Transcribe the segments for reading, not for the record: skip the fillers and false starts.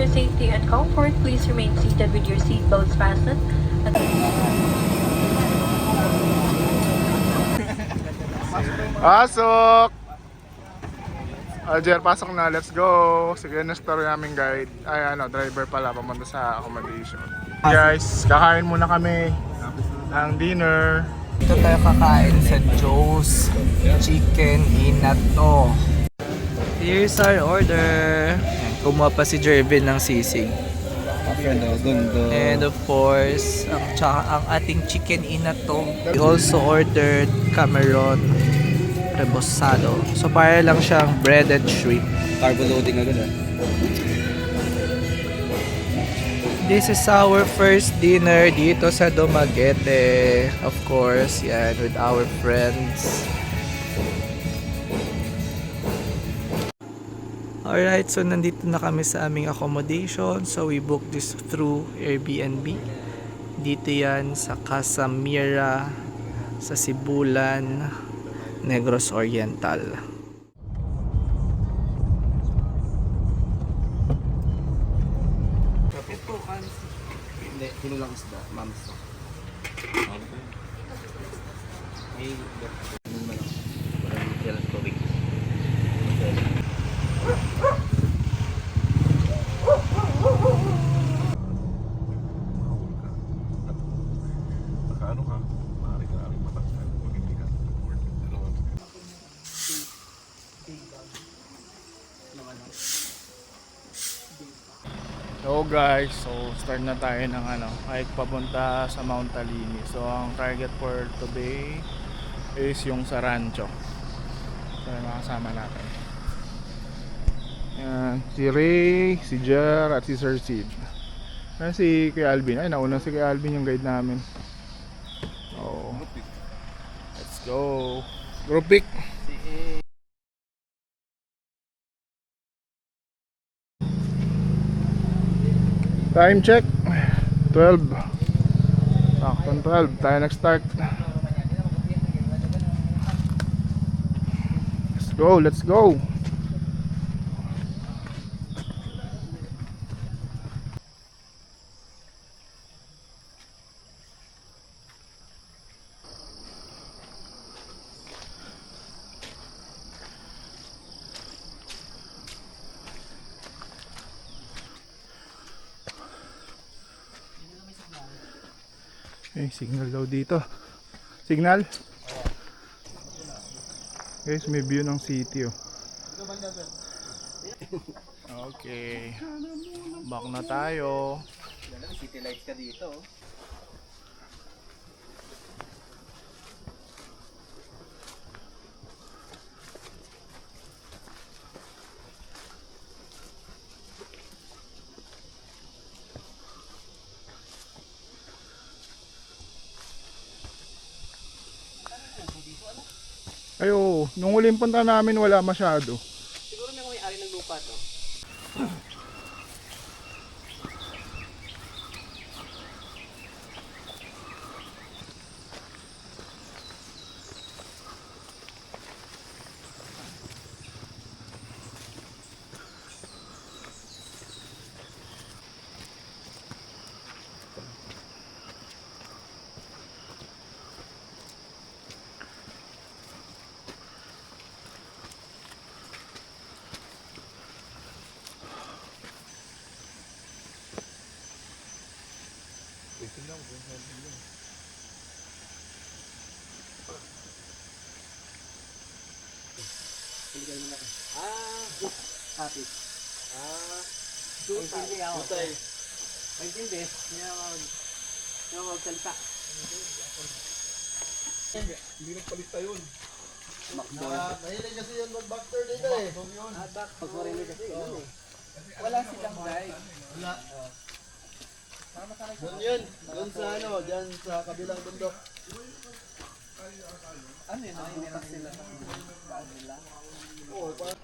your safety and comfort, please remain seated with your seatbelts fastened. Pasok! Alger, pasok na. Let's go! Sige na story namin guide. Ay driver pala, pamunta sa accommodation. Guys, kakain muna kami ng dinner. Dito tayo kakain sa Joe's Chicken Inato. Here's our order. Kumuha pa si Jervin ng sisig. And of course, ang ating chicken inato. We also ordered Cameron rebosado. So para lang siyang breaded shrimp. Carbo loading agad ah. This is our first dinner dito sa Dumaguete. Of course, yan, with our friends. Alright, so nandito na kami sa aming accommodation. So we booked this through Airbnb. Dito yan sa Casa Mira, sa Sibulan, Negros Oriental. Hindi, kinulang isda, mams. Ay, parang tubig. Nakaano ka? Maaari ka namin mataksan kung hindi ka support. So guys, start na tayo ng hike papunta sa Mount Talini. So ang target for today is yung sa Rancho. So yung mga kasama natin. Yan, si Ray, si Jer, at si Sir Sid. Yan si Kuya Alvin. Ay, nauna si Kuya Alvin yung guide namin. Oh. Let's go. Group pick. Time check 12. Saktong 12. Tayo nag-start. Let's go, let's go. Eh, signal daw dito. Signal? Guys, may view ng city oh. Okay. Back na tayo. City lights ka dito. Ayo, nung huling punta namin wala masyado. Siguro may may-ari ng lupa to. Kapit. Dutay. Dutay. Naintindi. Kaya magsalita. Hindi nagpalista yun. Mahilig kasi yun mag-backdoor dito eh. Pag-marinig kasi yun eh. Wala silang guide. Wala. Doon yun. Doon sa dyan sa kabilang bundok. Ano yun? Nakikita sila sa daan nila? Oo, parang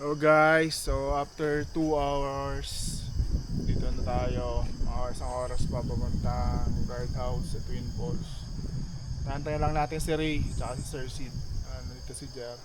So guys, so after 2 hours dito na tayo, mga isang oras pa papuntang guardhouse sa Twin Falls. Nahantayan lang natin si Ray at si Sir Sid. Nandito si Jer.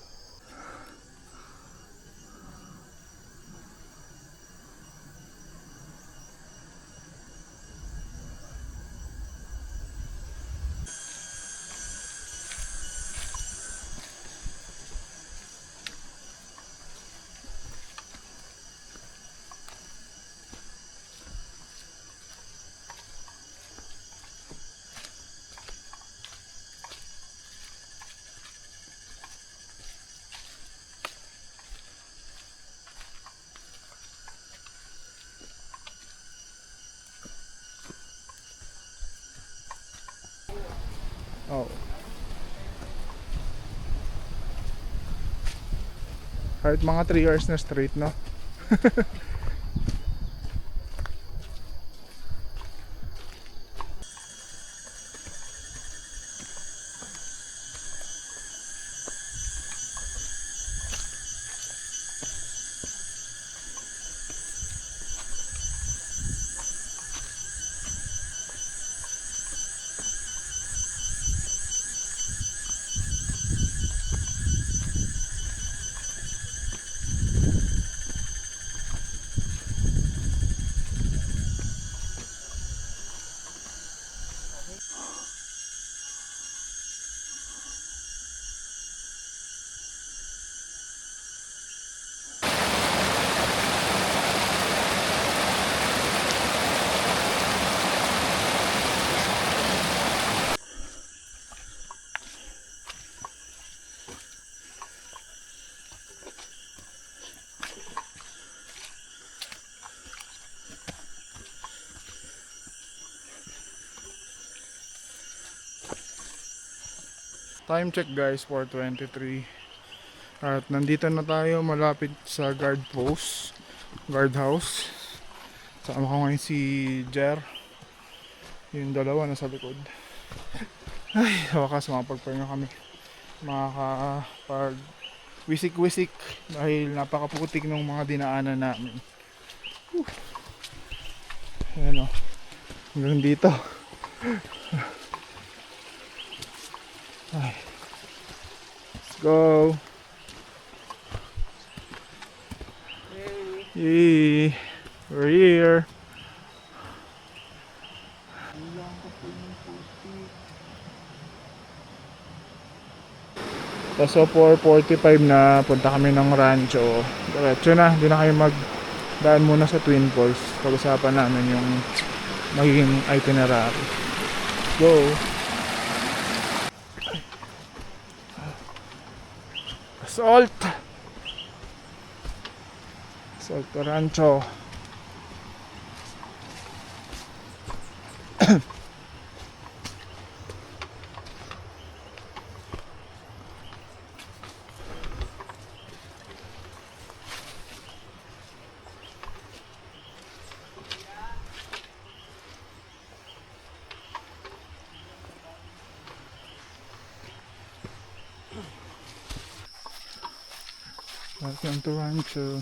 Oh. Kahit mga 3 hours na straight, no? Time check guys, 4:23. At nandito na tayo malapit sa guard post, guardhouse. Sama ko ngayon si Jer. Yung dalawa nasa likod. Ay, sa wakas makapagpahinga kami. Makakapag wisik-wisik dahil napakaputik ng mga dinaanan namin. Ayan o. Hanggang dito. Ay. Let's go. Hey, we're here. So 4:45 na punta kami ng rancho. Diretso na, hindi na kayo magdaan muna sa Twin Falls. Pag-usapan namin yung magiging itinerary. Go! Salt! Salt Rancho. Welcome to Rancho.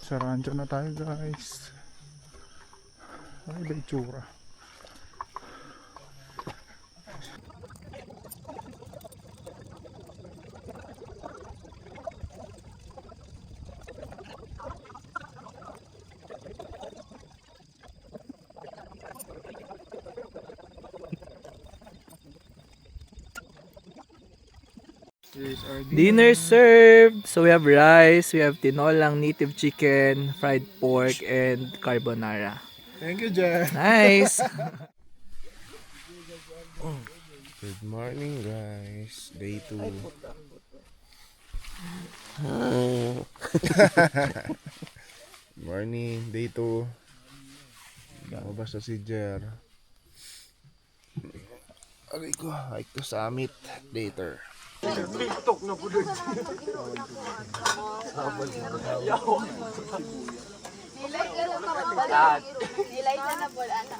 Sa Rancho na tayo guys. Ay ba itsura? Here's our Dinner served! So we have rice, we have tinolang native chicken, fried pork, and carbonara. Thank you, Jeff. Nice! Good morning guys, day 2. Morning, day 2. Lumabas na si Jer. Aray ko, hike to summit later. Nilay na na bola na.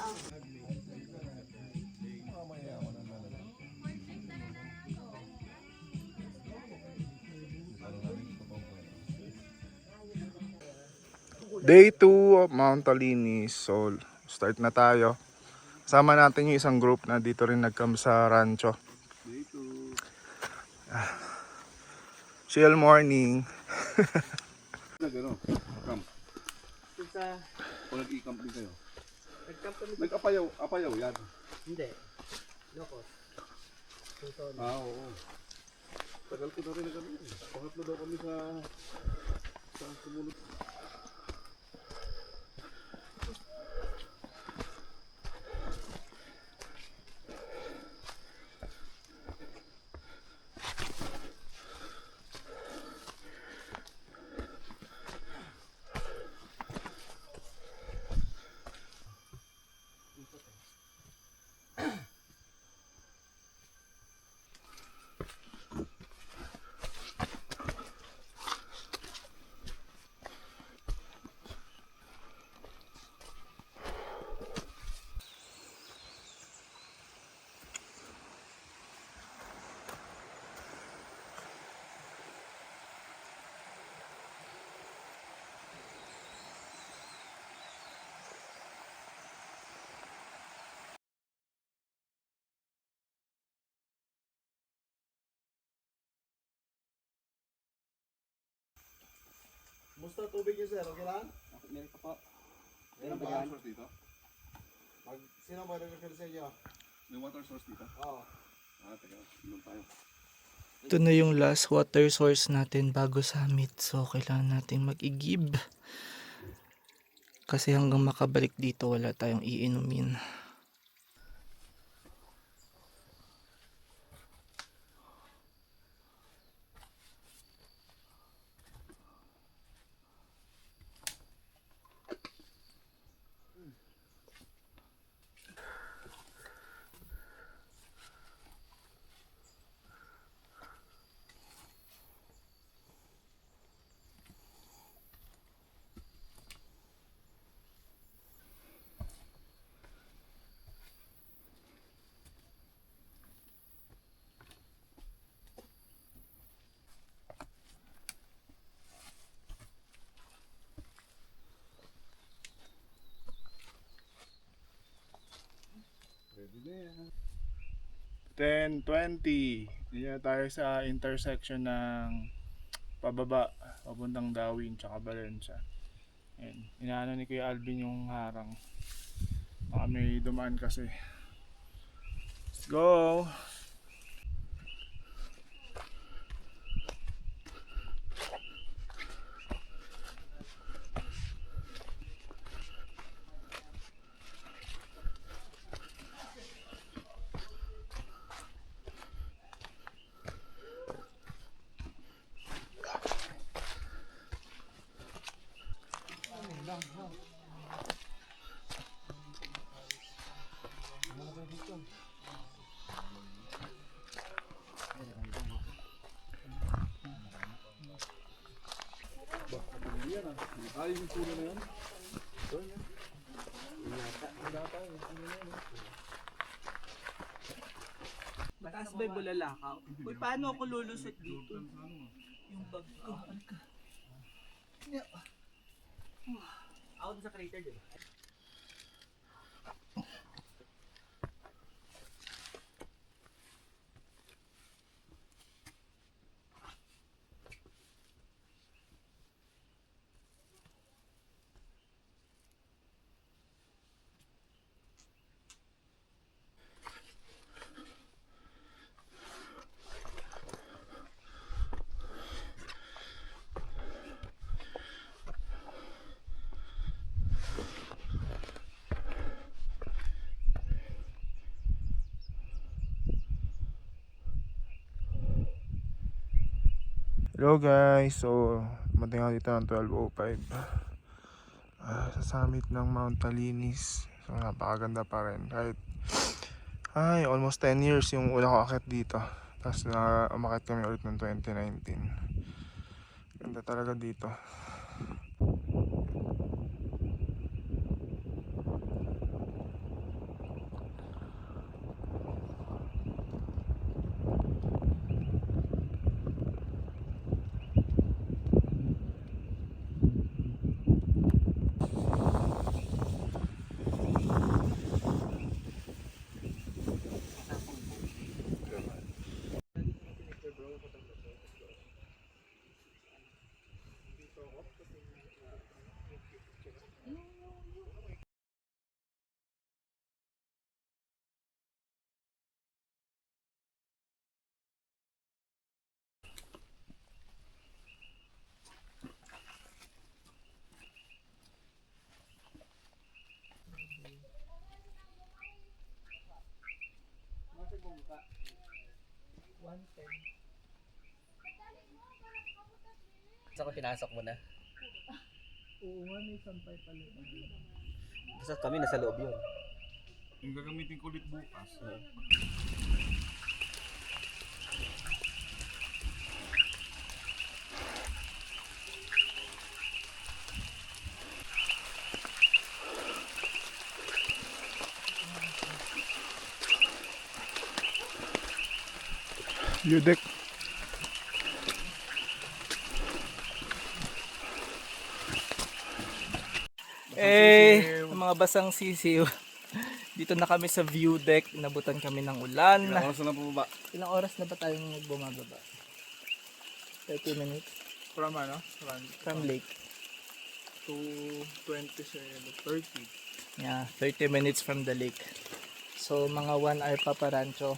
Day 2 of Mount Talinis. So, start na tayo. Sama natin yung isang group na dito rin nagcamp sa rancho. Chill morning. Kung nag-i-camp din kayo. Nag-apayaw yan. Hindi. Locos. Oo. Tagal ko na rin na kami. Pangatlo daw kami sa sumunod. Musta tubig niyo sir? Okay lang? Meron pa po. Meron ba yan? Dito? Sino ba nag-refill sa inyo? May water source dito? Oo. Teka, inom tayo. Ito na yung last water source natin bago summit. So, kailangan natin mag-igib. Kasi hanggang makabalik dito, wala tayong iinumin. Ready na yan. 10:20. Diyan tayo sa intersection ng pababa papuntang Dawin tsaka Valencia. Ayan. Inaano ni Kuya Alvin yung harang. Baka may dumaan kasi. Let's go! Mataas ba yung bulalakaw? Uy, paano ako lulusot dito? Yung bag ko. Halika. Ako sa crater din. Hello guys, so mating ako dito ng 12:05 sa summit ng Mount Talinis. So napakaganda pa rin kahit almost 10 years yung una ko akit dito. Tapos umakit kami ulit ng 2019. Ganda talaga dito. Saan ko pinasok mo na? Oo nga, may sampay pala. Basta kami nasa loob yun. Yung gagamitin ko ulit bukas. View deck. Mga basang sisiw. Dito na kami sa view deck. Nabutan kami ng ulan. Ilang oras na lang bumaba? Ilang oras na ba tayong bumababa? 30 minutes From ano? from lake. To 30. Yeah, 30 minutes from the lake. So mga 1 hour pa Rancho.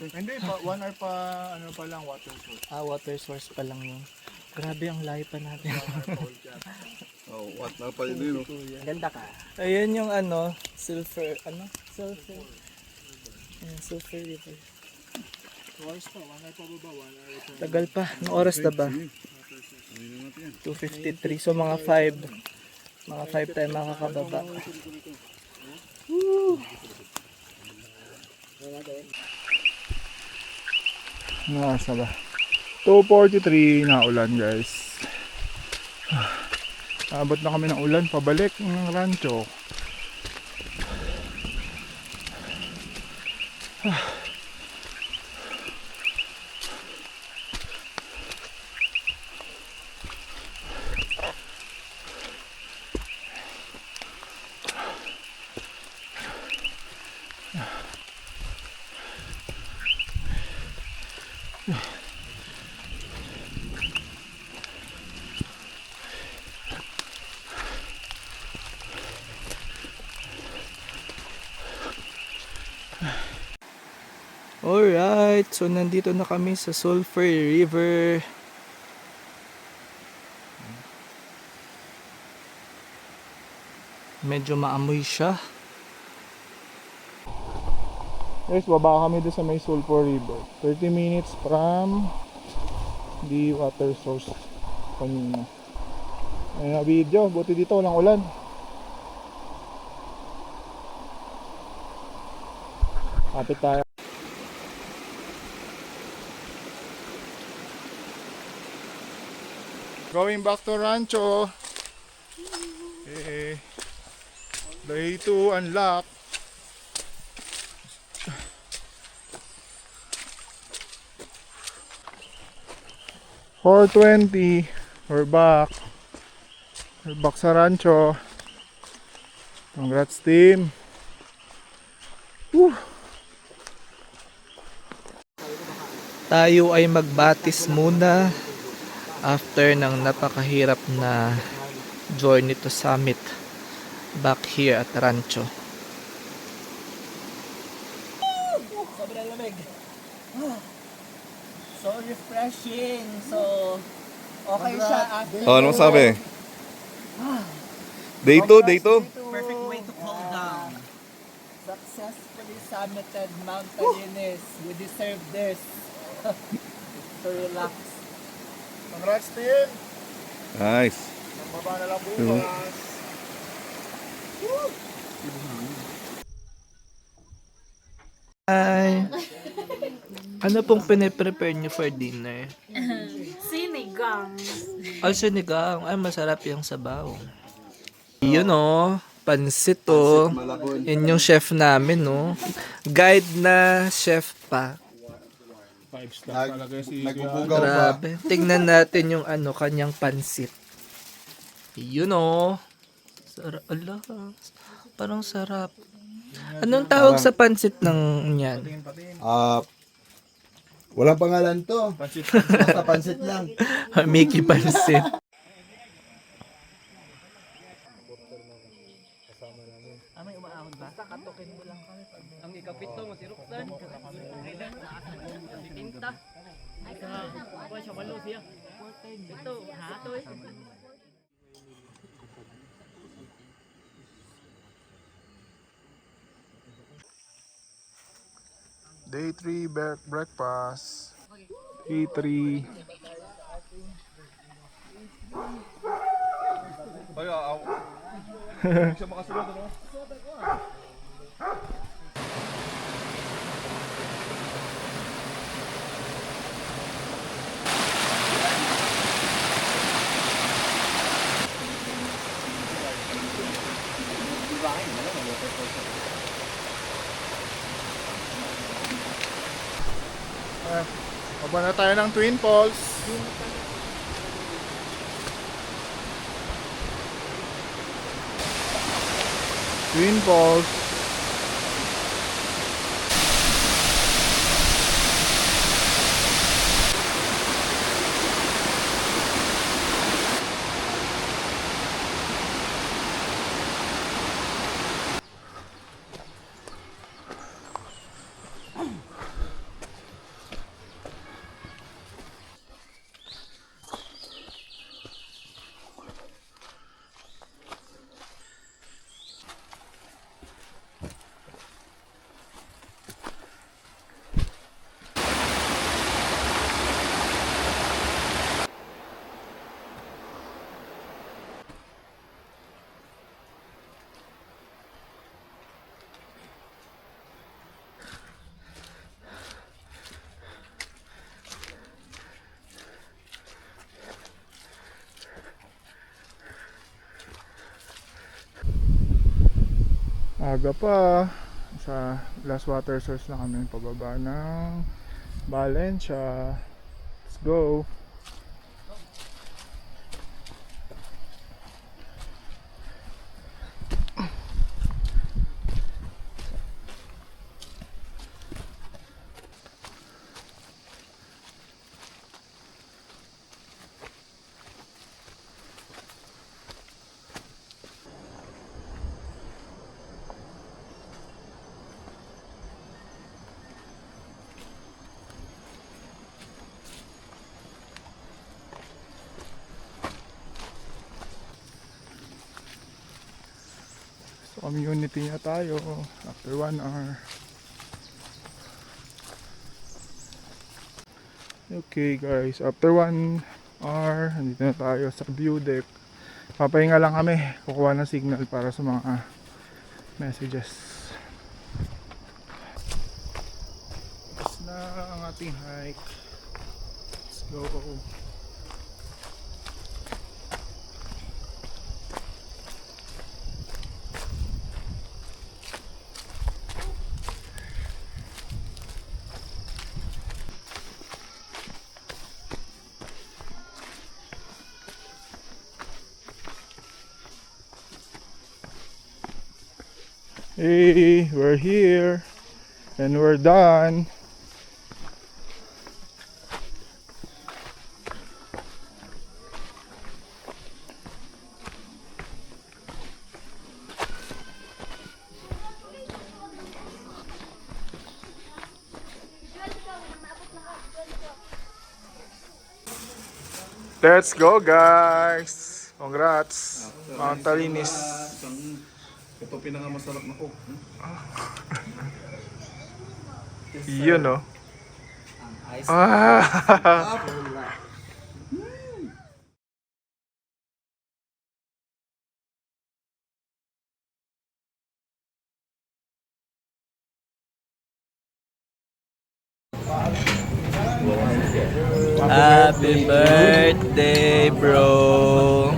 Hindi, 1 hour pa, ano pa lang, water source. Water source pa lang yun. Grabe ang layo pa natin. Oh, what na pa yun, no? Ganda ka. Ayun yung ano, sulfur, Sulfur. Ayan, sulfur river. Oras pa, 1 hour pa baba, 1 hour pa. Tagal pa. Anong oras na ba? 2:53. So mga 5 tayo makakababa. Woo! Ano oras na ba? 2:43 na ulan guys. Abot na kami ng ulan pabalik ng rancho. Alright, so nandito na kami sa Sulphur River. Medyo maamoy siya. Guys, baba kami doon sa may Sulphur River. 30 minutes from the water source kanina. Ayun na video, buti dito walang ulan. Kapit tayo. Going back to rancho. Day 2 unlock. $420. We're back. We're back sa rancho. Congrats team. Woo. Tayo ay magbatis muna after ng napakahirap na journey to summit back here at Rancho. Sobrang lamig. So refreshing. So, okay siya after. Oh, anong sabi? Day 2, day 2. Perfect way to cool down. Successfully summited Mount Talinis. We deserve this. To relax. Congrats team. Nice. Baba na lang bukas. Ay, ano pong piniprepare niyo for dinner? Sinigang. Ay, sinigang. Ay, masarap yung sabaw. Yun o, pansit o. Yun yung chef namin o. Guide na chef pa. 5 star talaga si Nagbubugaw pa. Grabe. Tingnan natin yung ano, kanyang pansit. Yun o. Sarap. Ala, parang sarap. Anong tawag sa pansit ng yan? Walang pangalan to. Basta pansit lang. Mickey pansit. Ang ikapito, masiruksan. Day 3 breakfast. Day 3. Baba na tayo ng Twin Falls. Twin Falls. Aga pa. Sa last water source na kami pababa ng Valencia. Let's go. So, community na tayo after 1 hour. Okay guys, after 1 hour, nandito na tayo sa view deck. Papahinga lang kami, kukuha ng signal para sa mga messages. Tapos na ang ating hike. Let's go. Hey, we're here. And we're done. Let's go, guys! Congrats! Mount Talinis. Ito pinakamasarap na coke. Yun, no? Ice Ah! Happy birthday, bro.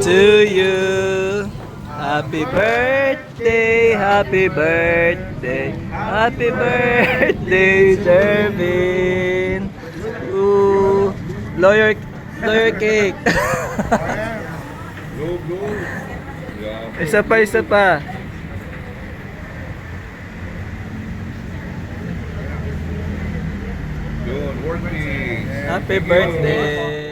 To you. Happy birthday, happy birthday, happy birthday, Jervin. Ooh, blow your cake. Isa pa, isa pa. Yun, working. Happy birthday.